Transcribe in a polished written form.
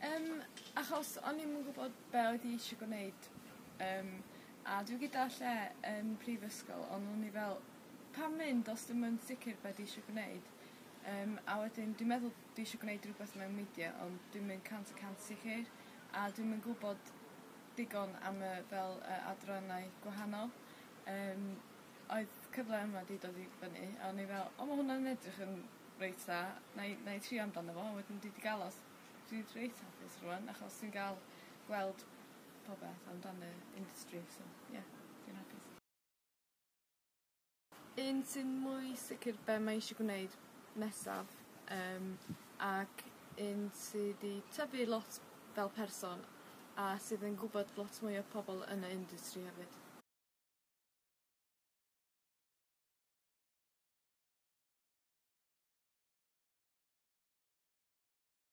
Achos o'n i'm yn gwybod be oedd i eisiau gwneud. A dwi gyda lle yn prifysgol, ond o'n i fel, pam mynd os dim yn sicr be di eisiau gwneud. A wedyn, dwi'n meddwl dwi eisiau gwneud rhywbeth mewn media, ond dwi'n mynd 100% sicr. A dwi'n mynd gwybod digon am fel adrannau gwahanol. Oedd cyfle yma di dod i fyny, a o'n i fel, o mae hwnna'n edrych yn reit dda, na i trio amdano fo, a wedyn dwi wedi gael os. Dwi'n reit hapus rwan, achos dwi'n gael gweld popeth amdano industry, so ie, dwi'n hapus. Un sy'n mwy sicr be mae eisiau gwneud nesaf, ac un sydd wedi tyfu lot fel person, a sydd yn gwybod lot mwy o pobl yn y industry hefyd.